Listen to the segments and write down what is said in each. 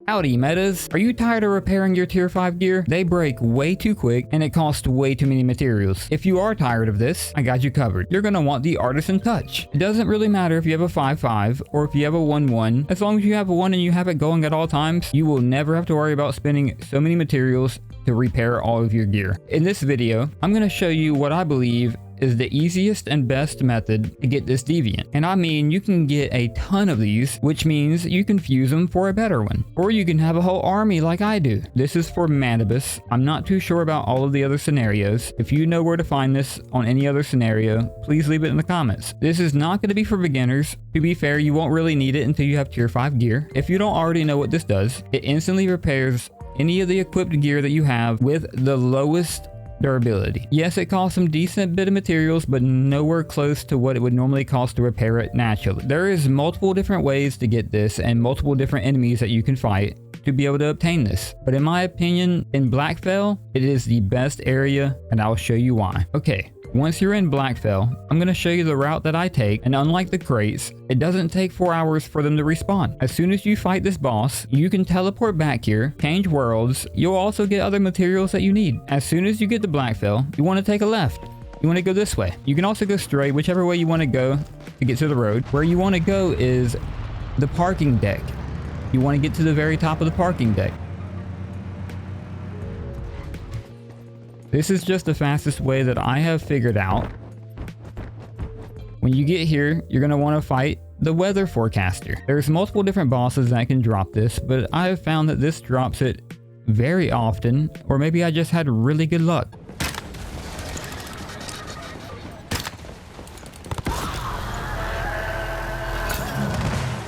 Howdy metas, are you tired of repairing your tier 5 gear? They break way too quick and it costs way too many materials. If you are tired of this, I got you covered. You're gonna want the Artisan Touch. It doesn't really matter if you have a 5-5 or if you have a 1-1. As long as you have a 1 and you have it going at all times, you will never have to worry about spending so many materials to repair all of your gear. In this video, I'm gonna show you what I believe is the easiest and best method to get this Deviant. And I mean, you can get a ton of these, which means you can fuse them for a better one. Or you can have a whole army like I do. This is for Manibus. I'm not too sure about all of the other scenarios. If you know where to find this on any other scenario, please leave it in the comments. This is not going to be for beginners. To be fair, you won't really need it until you have tier 5 gear. If you don't already know what this does, it instantly repairs any of the equipped gear that you have with the lowest durability. Yes, it costs some decent bit of materials, but nowhere close to what it would normally cost to repair it naturally. There is multiple different ways to get this and multiple different enemies that you can fight to be able to obtain this. But in my opinion, in Blackfell, it is the best area, and I'll show you why. Okay. Once you're in Blackfell, I'm going to show you the route that I take, and unlike the crates, it doesn't take 4 hours for them to respawn. As soon as you fight this boss, you can teleport back here, change worlds. You'll also get other materials that you need. As soon as you get to Blackfell, you want to take a left. You want to go this way. You can also go straight, whichever way you want to go to get to the road. Where you want to go is the parking deck. You want to get to the very top of the parking deck. This is just the fastest way that I have figured out. When you get here, you're going to want to fight the weather forecaster. There's multiple different bosses that can drop this, but I have found that this drops it very often, or maybe I just had really good luck.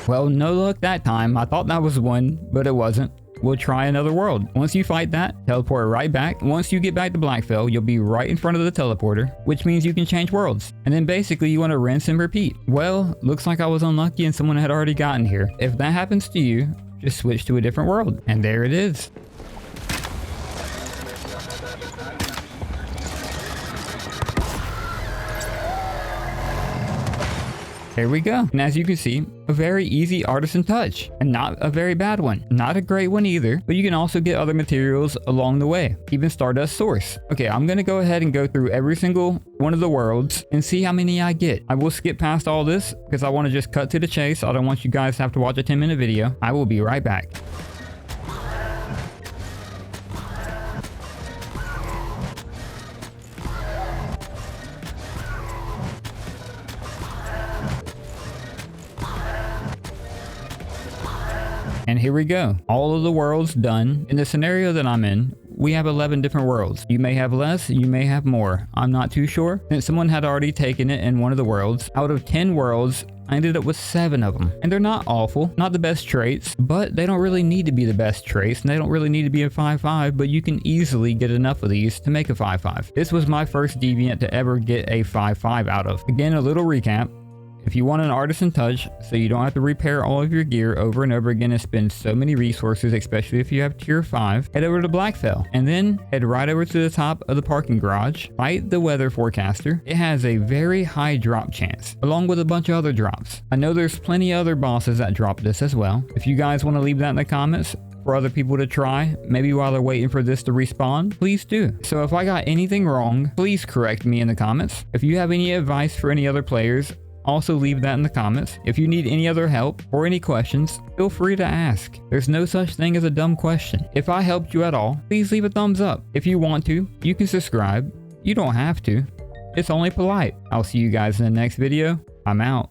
Well, no luck that time. I thought that was one, but it wasn't. We'll try another world. Once you fight that, teleport right back. Once you get back to Blackfell, you'll be right in front of the teleporter, which means you can change worlds. And then basically you want to rinse and repeat. Well, looks like I was unlucky and someone had already gotten here. If that happens to you, just switch to a different world. And there it is. There we go. And as you can see, a very easy Artisan Touch, and not a very bad one. Not a great one either, but you can also get other materials along the way, even Stardust Source. Okay, I'm gonna go ahead and go through every single one of the worlds and see how many I get. I will skip past all this because I want to just cut to the chase. I don't want you guys to have to watch a 10-minute video. I will be right back. And here we go. All of the worlds done. In the scenario that I'm in, we have 11 different worlds. You may have less, you may have more. I'm not too sure. Since someone had already taken it in one of the worlds, out of 10 worlds, I ended up with 7 of them. And they're not awful, not the best traits, but they don't really need to be the best traits, and they don't really need to be a 5-5, but you can easily get enough of these to make a 5-5. This was my first Deviant to ever get a 5-5 out of. Again, a little recap. If you want an Artisan Touch, so you don't have to repair all of your gear over and over again and spend so many resources, especially if you have tier 5, head over to Blackfell, and then head right over to the top of the parking garage, fight the weather forecaster. It has a very high drop chance, along with a bunch of other drops. I know there's plenty of other bosses that drop this as well. If you guys want to leave that in the comments for other people to try, maybe while they're waiting for this to respawn, please do. So if I got anything wrong, please correct me in the comments. If you have any advice for any other players, also leave that in the comments. If you need any other help or any questions, feel free to ask. There's no such thing as a dumb question. If I helped you at all, please leave a thumbs up. If you want to, you can subscribe. You don't have to. It's only polite. I'll see you guys in the next video. I'm out.